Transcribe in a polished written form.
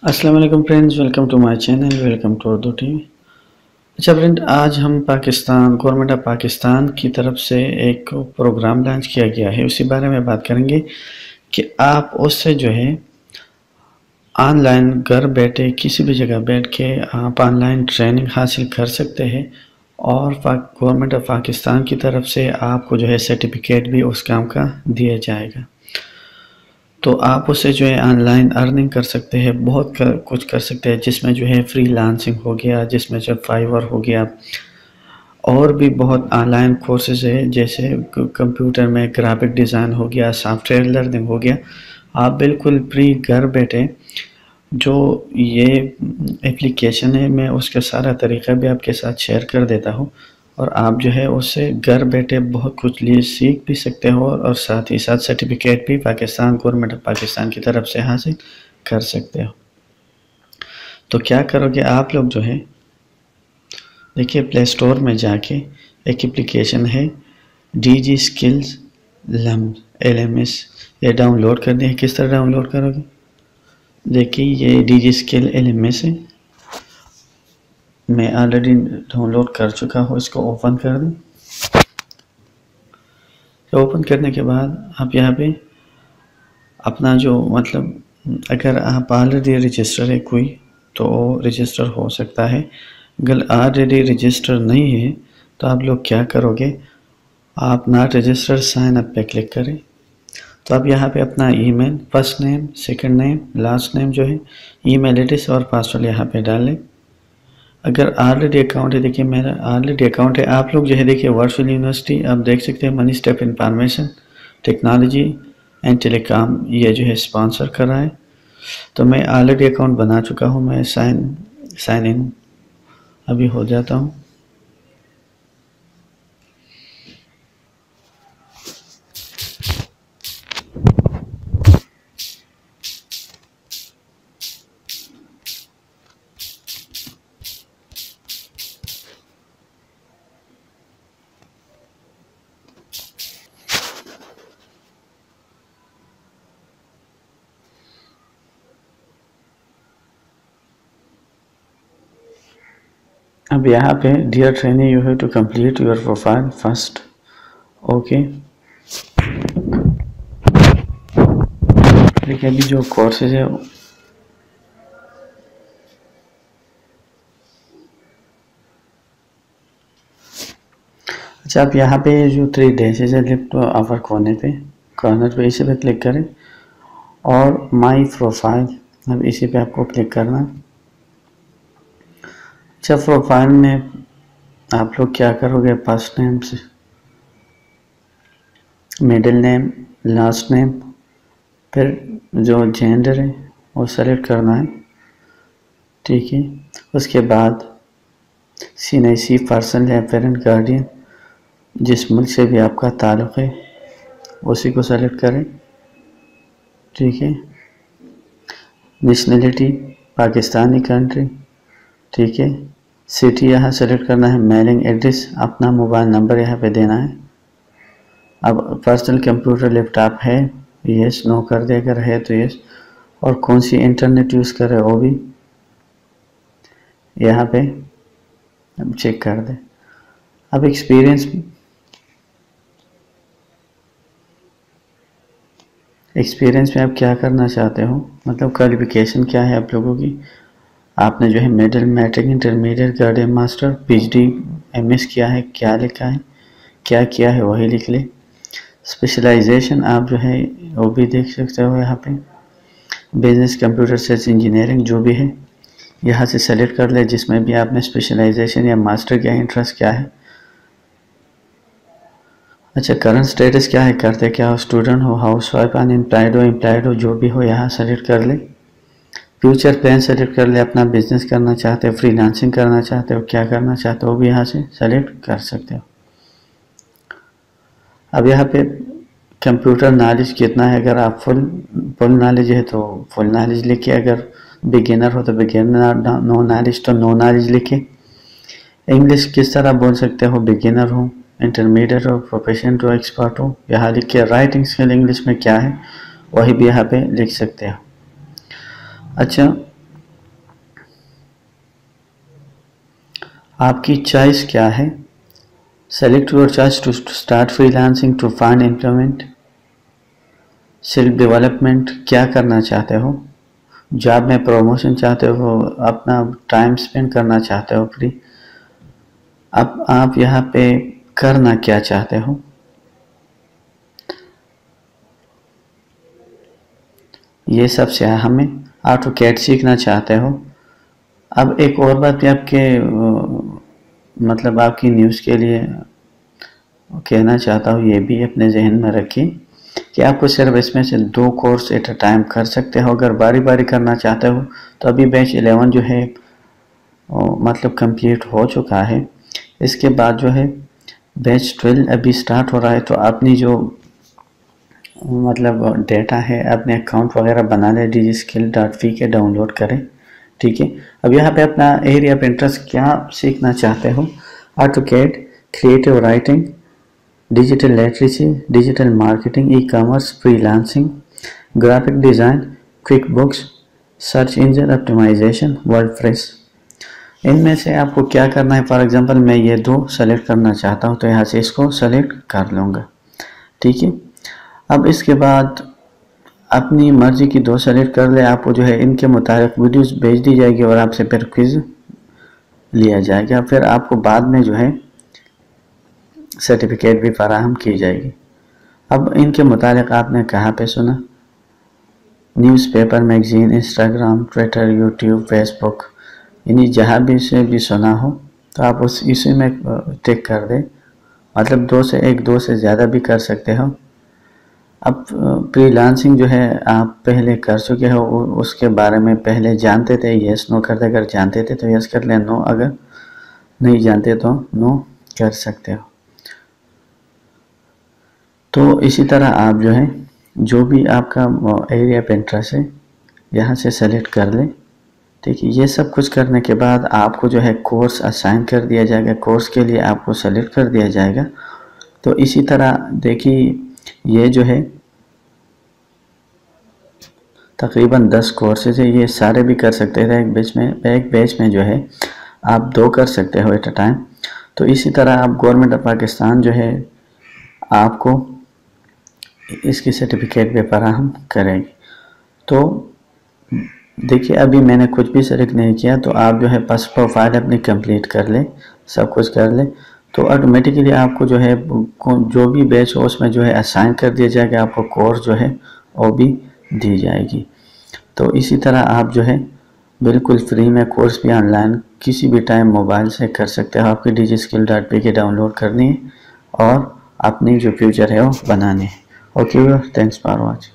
अस्सलाम वालेकुम friends, welcome to my channel, welcome to Urdu TV. अच्छा फ्रेंड, आज हम पाकिस्तान गवर्नमेंट ऑफ पाकिस्तान की तरफ से एक प्रोग्राम लॉन्च किया गया है, उसी बारे में बात करेंगे कि आप उससे जो है ऑनलाइन घर बैठे किसी भी जगह बैठ के आप ऑनलाइन ट्रेनिंग हासिल कर सकते हैं और गवर्नमेंट ऑफ पाकिस्तान की तरफ से आपको जो है सर्टिफिकेट भी उस काम का दिया जाएगा। तो आप उससे जो है ऑनलाइन अर्निंग कर सकते हैं, कुछ कर सकते हैं, जिसमें जो है फ्रीलांसिंग हो गया, जिसमें जो फाइवर हो गया, और भी बहुत ऑनलाइन कोर्सेज है, जैसे कंप्यूटर में ग्राफिक डिज़ाइन हो गया, सॉफ्टवेयर लर्निंग हो गया। आप बिल्कुल फ्री घर बैठे जो ये एप्लीकेशन है, मैं उसका सारा तरीका भी आपके साथ शेयर कर देता हूँ और आप जो है उससे घर बैठे बहुत कुछ लिए सीख भी सकते हो और साथ ही साथ सर्टिफिकेट भी पाकिस्तान गवर्नमेंट ऑफ पाकिस्तान की तरफ से हासिल कर सकते हो। तो क्या करोगे आप लोग जो है, देखिए प्ले स्टोर में जाके एक एप्लीकेशन है DG स्किल्स LMS, ये डाउनलोड करनी है। किस तरह डाउनलोड करोगे, देखिए ये DG स्किल LMS है, मैं ऑलरेडी डाउनलोड कर चुका हूँ। इसको ओपन कर दें। तो ओपन करने के बाद आप यहाँ पे अपना जो अगर आप ऑलरेडी रजिस्टर है कोई तो रजिस्टर हो सकता है, अगर ऑलरेडी रजिस्टर नहीं है तो आप लोग क्या करोगे, आप नॉट रजिस्टर साइन अप पे क्लिक करें। तो आप यहाँ पे अपना email, first name, second name, last name जो है, ईमेल एड्रेस और पासवर्ड यहाँ पे डालें। अगर ऑलरेडी अकाउंट है, देखिए मेरा ऑलरेडी अकाउंट है। आप लोग जो है देखिए वर्चुअल यूनिवर्सिटी आप देख सकते हैं, money step information technology and telecom ये जो है स्पॉन्सर कर रहा है। तो मैं ऑलरेडी अकाउंट बना चुका हूँ, मैं साइन इन अभी हो जाता हूँ। अब यहाँ पे dear trainee you have to complete your profile first. Okay, देखिए अभी जो कोर्सेज है अच्छा, आप यहाँ पे जो 3 डैशेज है लेफ्ट अपर कॉर्नर पे इसी पे क्लिक करें और माय प्रोफाइल, अब इसी पे आपको क्लिक करना है। अच्छा, प्रोफाइल में आप लोग क्या करोगे, फर्स्ट नेम से मिडिल नेम, लास्ट नेम, फिर जो जेंडर है वो सेलेक्ट करना है, ठीक है। उसके बाद CNIC पर्सन या पेरेंट गार्डियन, जिस मुल्क से भी आपका ताल्लुक़ है उसी को सेलेक्ट करें, ठीक है। नेशनलिटी पाकिस्तानी कंट्री, ठीक है। सिटी यहाँ सेलेक्ट करना है, मेलिंग एड्रेस, अपना मोबाइल नंबर यहाँ पे देना है। अब पर्सनल कंप्यूटर लैपटॉप है, यस नो कर दे, अगर है तो यस, और कौन सी इंटरनेट यूज़ कर रहे हो वो भी यहाँ पे अब चेक कर दे। अब एक्सपीरियंस में आप क्या करना चाहते हो, मतलब क्वालिफिकेशन क्या है आप लोगों की। आपने जो है middle, matric, intermediate, guardian master, PhD, MS किया है, क्या लिखा है, क्या किया है वही लिख ले। स्पेशलाइजेशन आप जो है वो भी देख सकते हो यहाँ पे, बिजनेस, कंप्यूटर साइंस, इंजीनियरिंग जो भी है यहाँ से सेलेक्ट कर ले, जिसमें भी आपने स्पेशलाइजेशन या मास्टर किया, इंटरेस्ट क्या है। अच्छा, करंट स्टेटस क्या है, करते क्या हो, स्टूडेंट हो, हाउस वाइफ, अनएम्प्लॉयड हो, जो भी हो यहाँ सेलेक्ट कर ले। फ्यूचर प्लान सेलेक्ट कर ले, अपना बिजनेस करना चाहते हो, फ्रीलांसिंग करना चाहते हो, क्या करना चाहते हो वो भी यहाँ से सेलेक्ट कर सकते हो। अब यहाँ पे कंप्यूटर नॉलेज कितना है, अगर आप फुल नॉलेज है तो फुल नॉलेज लिखिए, अगर बिगिनर हो तो बिगिनर, नो नॉलेज तो नो नॉलेज लिखिए। इंग्लिश किस तरह बोल सकते हो, बिगिनर हो, इंटरमीडिएट हो, प्रोफेशनल हो, एक्सपर्ट हो, यहाँ लिख के। राइटिंग स्किल इंग्लिश में क्या है वही भी यहाँ पे लिख सकते हो। अच्छा, आपकी चॉइस क्या है? Select your choice to start freelancing, to find employment, self development, क्या करना चाहते हो? जॉब में प्रमोशन चाहते हो, अपना टाइम स्पेंड करना चाहते हो फ्री, अब आप यहाँ पे करना क्या चाहते हो? ये सबसे अहम है। ऑटोकैड सीखना चाहते हो। अब एक और बात भी आपके मतलब आपकी न्यूज़ के लिए कहना चाहता हूँ, ये भी अपने जहन में रखिए कि आपको सिर्फ इसमें से 2 कोर्स एट अ टाइम कर सकते हो। अगर बारी बारी करना चाहते हो तो अभी बैच 11 जो है मतलब कंप्लीट हो चुका है। इसके बाद जो है बैच 12 अभी स्टार्ट हो रहा है। तो अपनी जो मतलब डेटा है, अपने अकाउंट वगैरह बना लें, digiskill.pk डाउनलोड करें। ठीक है, अब यहाँ पे अपना एरिया ऑफ इंटरेस्ट क्या सीखना चाहते हो? AutoCAD, creative writing, digital literacy, digital marketing, e commerce, freelancing, graphic design, QuickBooks, search engine optimisation, WordPress. इनमें से आपको क्या करना है? फॉर एग्जांपल मैं ये 2 सेलेक्ट करना चाहता हूँ तो यहाँ से इसको सेलेक्ट कर लूँगा। ठीक है, अब इसके बाद अपनी मर्ज़ी की 2 सेलेक्ट कर ले। आपको जो है इनके मुताबिक वीडियोस भेज दी जाएगी और आपसे फिर क्विज़ लिया जाएगा। फिर आपको बाद में जो है सर्टिफिकेट भी फराहम की जाएगी। अब इनके मुताबिक आपने कहाँ पे सुना? Newspaper, magazine, Instagram, Twitter, YouTube, Facebook, यानी जहाँ भी से भी सुना हो तो आप उस इसी में टिक कर दें। मतलब 2 से ज़्यादा भी कर सकते हो। अब फ्रीलांसिंग जो है आप पहले कर चुके हो, उसके बारे में पहले जानते थे, यस नो कर दे। अगर जानते थे तो यस कर लें, नो अगर नहीं जानते तो नो कर सकते हो। तो इसी तरह आप जो है जो भी आपका एरिया ऑफ इंटरेस्ट है यहाँ से सेलेक्ट कर लें। ठीक है, ये सब कुछ करने के बाद आपको जो है कोर्स असाइन कर दिया जाएगा। कोर्स के लिए आपको सेलेक्ट कर दिया जाएगा। तो इसी तरह देखिए, ये जो है तकरीबन 10 कोर्सेज है, ये सारे भी कर सकते हैं एक बैच में जो है आप 2 कर सकते हो एट अ टाइम। तो इसी तरह आप गवर्नमेंट ऑफ पाकिस्तान जो है आपको इसकी सर्टिफिकेट भी फराहम करेगी। तो देखिए, अभी मैंने कुछ भी सेलेक्ट नहीं किया, तो आप जो है बस प्रोफाइल अपनी कंप्लीट कर ले, सब कुछ कर ले, तो ऑटोमेटिकली आपको जो है जो भी बैच हो उसमें जो है असाइन कर दिया जाएगा। आपको कोर्स जो है वो भी दी जाएगी। तो इसी तरह आप जो है बिल्कुल फ्री में कोर्स भी ऑनलाइन किसी भी टाइम मोबाइल से कर सकते हो। आपकी digiskill.pk डाउनलोड करनी है और अपनी जो फ्यूचर है वो बनाने है। Okay, thanks for watching.